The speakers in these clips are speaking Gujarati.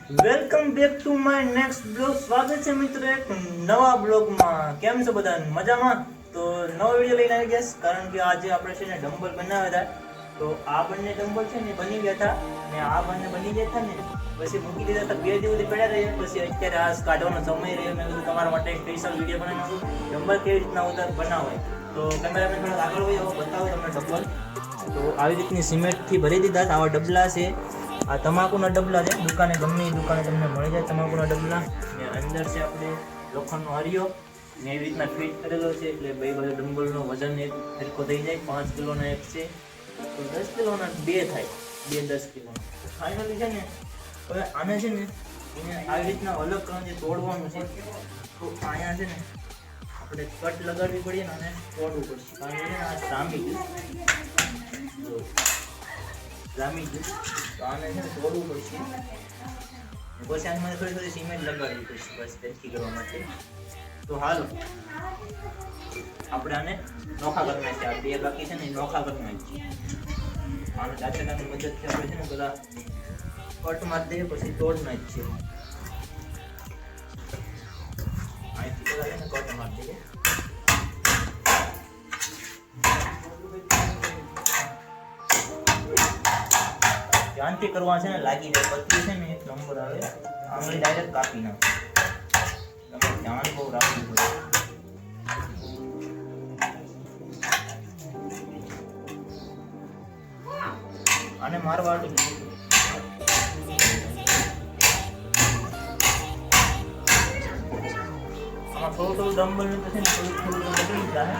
Welcome back to my next blog. સ્વાગત છે મિત્રો એક નવા બ્લોગમાં. કેમ છો બધા? મજામાં? તો નવો વિડીયો લઈને આવી ગયા કારણ કે આજે આપણે છે ને ડમ્બલ બનાવ્યા હતા. તો આ બંને ડમ્બલ છે ને બની ગયા હતા ને આ બંને બની ગયા હતા ને પછી મૂકી દીધા હતા. 2 દિવસ પડ્યા રહ્યા પછી અત્યારે આ કાઢવાનો સમય રહ્યો. મેં કીધું તમારા માટે એક સ્પેશિયલ વિડીયો બનાવી નાખું ડમ્બલ કેવી રીતના બનાવાય. તો કેમેરામેન થોડા આગળ હોય બતાવો તમને ડમ્બલ. તો આવી રીતની સિમેન્ટથી ભરી દીધા. આવા ડબલા છે. આ તમાકુના ડબલા છે. દુકાને ગમે એ દુકાને તમને મળી જાય તમાકુના ડબલા. ને અંદર છે આપણે લોખંડનો હરિયો ને એવી રીતના ફિટ કરેલો છે એટલે બે બાજુ ડમ્બલનો વજન એક હરખો થઈ જાય. 5 કિલોનો એક છે તો 10 કિલોના 2 થાય. 2 10 કિલોના ફાઇનલી છે ને હવે આને છે ને એને આવી રીતના અલગ કરીને તોડવાનું છે. તો અહીંયા છે ને આપણે કટ લગાડવી પડીએ ને અને તોડવું પડશે કારણ કે આ જામી ગયું તો આને છે ને તોડવું પડશે. પછી આને મને થોડી સિમેન્ટ લગાડવી પડશે બસ સરખી કરવા માટે. તો હાલો આપણે આને નોખા કરી નાખીએ. આ 2 બાકી છે ને નોખા કરી નાખીએ. આને દાંતડાની મદદથી આપણે છે ને બધા કટ મારી દઈએ પછી તોડ નાખીએ. અહીંથી બધા છે ને કટ મારી દઈએ. ધ્યાનથી કરવા છે ને લાગી જાય. પતલી છે ને એક નંબર આવે. આંગળી ડાયરેક્ટ કાપી નાખે. તમે ધ્યાન બહુ રાખવું પડે. આને મારવા આમાં થોડું ડમ્બલ ને પછી થોડું બગડી જાય.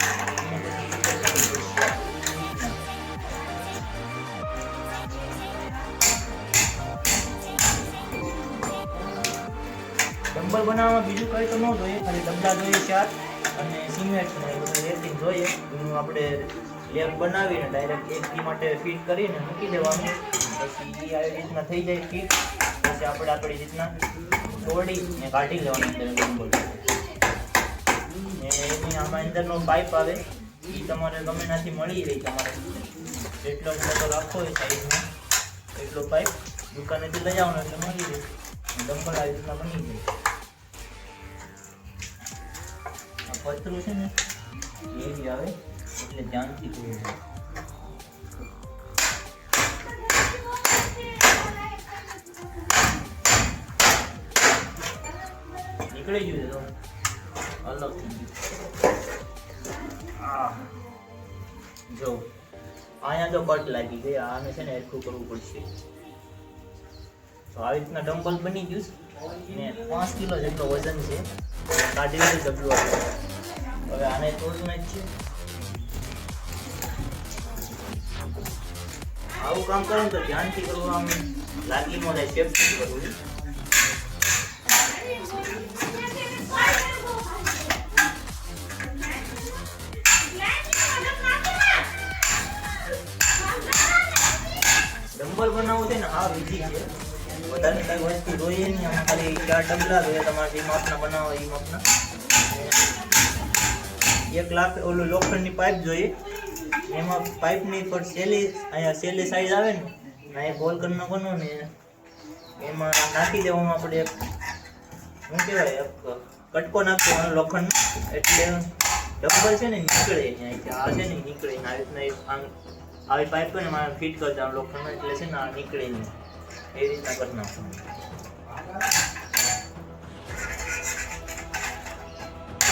ડમ્બલ બનાવવામાં બીજું કંઈ તો ન જોઈએ, ખાલી ડબલા જોઈએ 4 અને સિમેન્ટ ને એ બધું રેતી જોઈએ. એનું આપણે લેપ બનાવીને ડાયરેક્ટ એકથી માટે ફિટ કરીને મૂકી દેવાનું. પછી આવી રીતના થઈ જાય ફિટ. પછી આપણે આપણી રીતના તોડીને કાઢી લેવાનું અંદર ડમ્બલ. ને એની આમાં અંદરનો પાઇપ આવે એ તમારે ગમે ત્યાંથી મળી રહી. તમારે જેટલો મોટો રાખવો હોય સાઈઝમાં એટલો પાઇપ દુકાનેથી લઈ આવવાનો એટલે મળી રહે. ડમ્બલ આવી રીતના બની જાય. આ પતરું છે ને એવી આવે એટલે ધ્યાનથી કરવું. નીકળી ગયું છે અલગ થઈ ગયું. જો અહીંયા તો કટ લાગી ગઈ. આને છે ને હરખું કરવું પડશે. તો આવી રીતના ડમ્બલ બની ગયું ને 5 કિલો જેટલો વજન છે. કાઢી લીધું ડબલું આપણે. હવે આને તોડવું નાખીએ. આવું કામ કરો તો ધ્યાનથી કરવું. આમ લાગી ન જાય. સેફટી કરવું. ડમ્બલ બનાવવું છે ને હા ઈઝી છે. વધારે કઈ વસ્તુ જોઈએ નહીં. આમાં ખાલી 4 ડબલા જોઈએ. તમારે જે માપના બનાવો એ માપના. 1 લાખ ઓલું લોખંડની પાઇપ જોઈએ. એમાં પાઇપની પર અહીંયા સેલી સાઈઝ આવે ને એ હોલ કરી નાખવાનો ને એમાં નાખી દેવામાં આપણે શું કહેવાય કટકો નાખી દેવાનો લોખંડ. એટલે ડમ્બલ છે ને નીકળે અહીંયાથી. આ છે ને નીકળે આવી રીતના આવી પાઇપ ને મારે ફિટ કરી દેવાનું લોખંડ. એટલે છે ને આ નીકળે નહીં એ રીતના કરી નાખવાનું.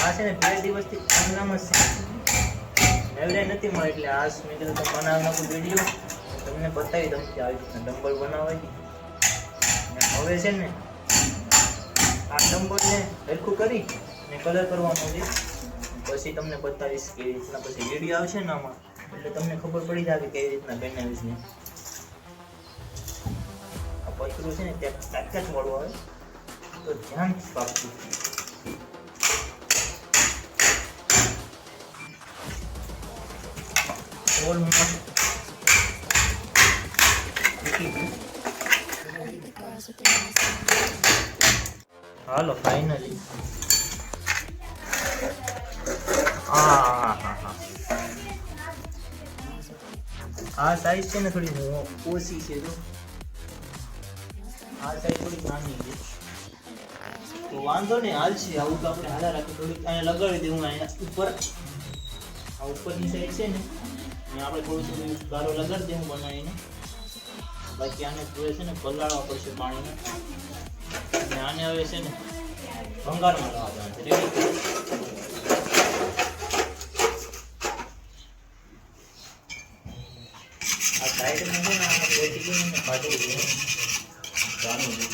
આ છે ને 2 દિવસથી કામનામાં છે. એવરેજ નથી મળે એટલે આ મેં કીધું તો બનાવી નાખું વિડીયો તમને બતાવી દઉં કે આવી રીતના ડમ્બલ બનાવાય. હવે છે ને આ ડમ્બલને હરખું કરી ને કલર કરવાનો છે. પછી તમને બતાવીશ કેવી રીતના. પછી વિડીયો આવશે ને આમાં એટલે તમને ખબર પડી જાય કે કેવી રીતના બનાવીશ ને. આ પતરું છે ને ત્યાં કાચ વાળું આવે તો ધ્યાન રાખવું. હાલો ફાઇનલી આ સાઈઝ છે ને થોડી ઓછી છે. જો આ સાઈડ થોડીક નાની છે તો વાંધો નહીં, હાલશે. આવું તો આપણે હાલા રાખી થોડીક અહીંયા લગાડી દઉં. અહીંયા ઉપર આ ઉપરની સાઈડ છે ને અહીંયા આપણે થોડું ગારો લગાડી દઉં બનાવીને. બાકી આને પૂરે છે ને પલાળવા પડશે પાણીને. અને આને હવે છે ને ભંગારમાં લાવવા છે. રેડી. આ સાઈડમાં છે ને આ બેઠી ગઈ ને કાઢી દઈએ. જાણું છું.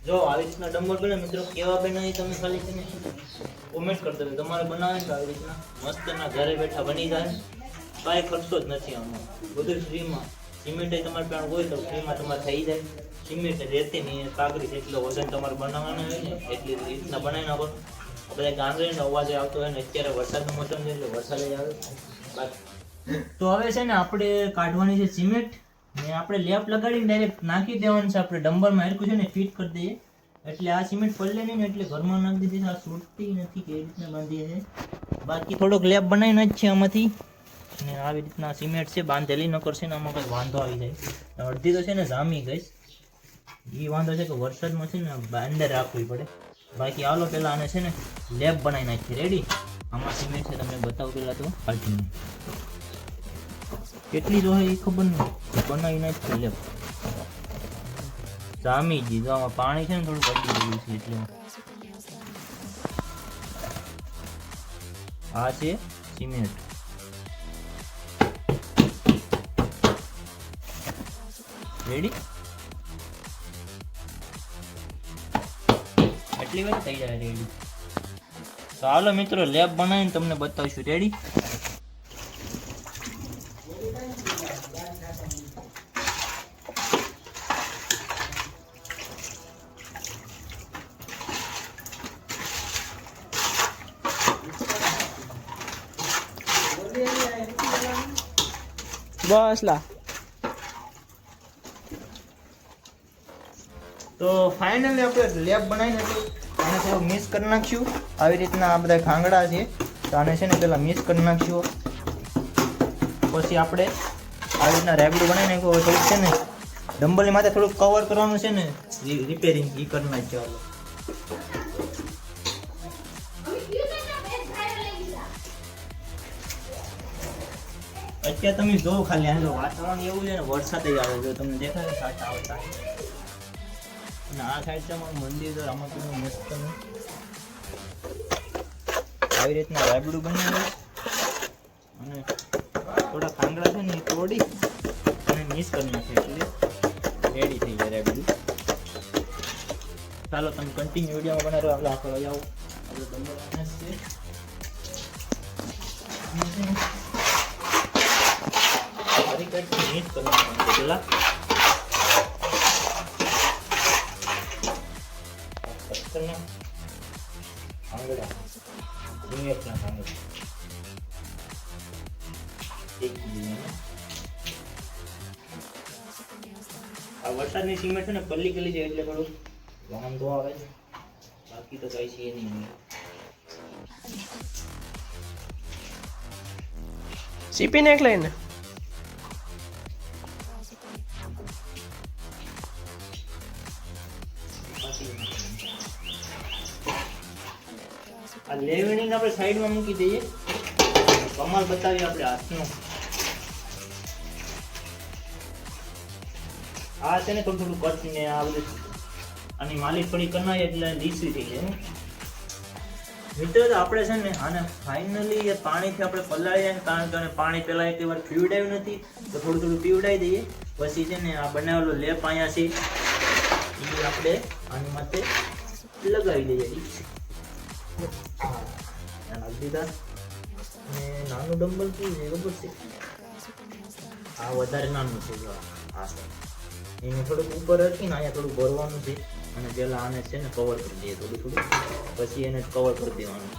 જો આવી રીતના ડમ્બલ બને મિત્રો, કેવા બનાવી તમે ખાલી છે ને કોમેન્ટ કરી દેજો. તમારે બનાવે તો આવી રીતના મસ્તના ઘરે બેઠા બની જાય. કાંઈ ખર્ચો જ નથી આમાં, બધું ફ્રીમાં. સિમેન્ટ તમારે પાસે હોય તો ફ્રીમાં તમારે થઈ જાય. સિમેન્ટ રેતીની કાગરી જેટલો વજન તમારે બનાવવાનો હોય ને એટલી રીતના બનાવી નાખો. બધા ગાંધરીનો અવાજ આવતો હોય ને અત્યારે વરસાદનો મોસમ છે એટલે વરસાદ જ આવે. તો હવે છે ને આપણે કાઢવાની છે સિમેન્ટ ને આપણે લેપ લગાડીને ડાયરેક્ટ નાખી દેવાનું છે. આપણે ડમ્બરમાં હરખું છે ને ફિટ કરી દઈએ એટલે આ સિમેન્ટ પડે નહીં ને એટલે ઘરમાં નાખી દીધી. આ છૂટતી નથી કેવી રીતના બાંધીએ છે. બાકી થોડોક લેપ બનાવીને જ છે આમાંથી. ને આવી રીતના સિમેન્ટ છે બાંધેલી ન કરશે ને આમાં કંઈ વાંધો આવી જાય. અડધી તો છે ને જામી ગઈ. એ વાંધો છે કે વરસાદમાં છે ને અંદર રાખવી પડે. બાકી હાલો પહેલાં આને છે ને લેપ બનાવી નાખીએ. રેડી. આમાં સિમેન્ટ છે તમને બતાવું પહેલાં તો કાઢીને કેટલી જો એ ખબર નહીં, બનાવી નાખીએ લેપ. જામી જી જો આમાં પાણી છે ને થોડું પડી ગયું છે એટલે. આ છે સિમેન્ટ. રેડી. એટલી વાર થઈ જાય. રેડી. ચાલો મિત્રો લેપ બનાવીને તમને બતાવીશું. રેડી. બસ લા. તો ફાઇનલી આપણે લેપ બનાવીને આને થોડું મિક્સ કરી નાખશું. આવી રીતના આ બધા ખાંગડા છે તો આને છે ને પહેલાં મિક્સ કરી નાખશું. પછી આપણે આવી રીતના રેગડું બનાવી નાખ્યું. થોડુંક છે ને ડમ્બલની માથે થોડુંક કવર કરવાનું છે ને રિપેરિંગ એ કરી નાખ્યું. અત્યારે તમે જોવો ખાલી આ વાતાવરણ એવું છે ને વરસાદ જ આવે છે. તમને દેખાય સાટા આવતા. અને આ સાઈડ છે અમારું મંદિર. તો આમાં પેલું મસ્ત આવી રીતના રેબડું બનાવ્યું અને થોડા ખાંગડા છે ને એ તોડી અને મિક્સ કરી નાખે એટલે રેડી થઈ જાય રેબડું. ચાલો તમે કન્ટિન્યુ વિડીયોમાં બનાવો. આપણે આખો જાઓ આપણે તમને મિક્સ કરવાનું પેલા ખાંગડા સિમેન્ટના ખાંગડા આ વરસાદની સિમેન્ટ છે ને પલ્લી ગલી જાય એટલે થોડું વાંધો આવે છે. બાકી તો કઈ છે નહીં. સીપી નાખ લઈને આ લેવણીને આપણે સાઈડમાં મૂકી દઈએ. કમાલ બતાવીએ આપણે હાથનો. આ છે ને થોડું કટ ને આ બધું આની માલિશ થોડી કરનાર એટલે લીસી થઈ જાય. મિત્રો આપણે છે ને આને ફાઇનલી પાણીથી આપણે પલાળી જાય. કારણ કે પાણી પહેલાં એક વાર પીવડાવ્યું નથી તો થોડું થોડું પીવડાવી દઈએ. પછી છે ને આ બનાવેલો લેપ અહીંયા છે એ આપણે આની માથે લગાવી દઈએ. દીધા અને નાનું ડમ્બલ કેવું છે ખબર છે? આ વધારે નાનું છે. આ એને થોડુંક ઉપર રાખીને અહીંયા થોડું ભરવાનું છે અને પહેલાં આને છે ને કવર કરી દઈએ થોડું થોડું. પછી એને કવર કરી દેવાનું.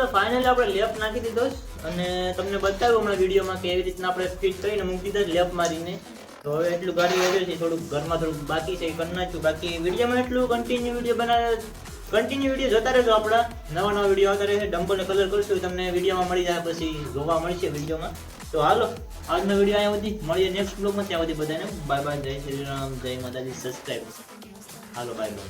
તો ફાઇનલી આપણે લેપ નાખી દીધો છે અને તમને બતાવ્યું હમણાં વિડીયોમાં કે એવી રીતના આપણે ફિટ કરીને મૂકી દીધા લેપ મારીને. તો હવે એટલું ગાડી આવ્યું છે, થોડુંક ઘરમાં થોડુંક બાકી છે એ કરી નાખ્યું. બાકી વિડીયોમાં એટલું કન્ટિન્યુ વિડીયો જોતા રહેજો. આપણા નવા વિડીયો આવતા રહેશે. ડમ્પલને કલર કરશું તમને વિડીયોમાં મળી જાય, પછી જોવા મળશે વિડીયોમાં. તો હાલો આજનો વિડીયો અહીંયા સુધી, મળીએ નેક્સ્ટ બ્લોગમાં. ત્યાં સુધી બધાને બાય બાય, જય શ્રી રામ, જય માતાજી, સબસ્ક્રાઈબ. હાલો બાય બાય.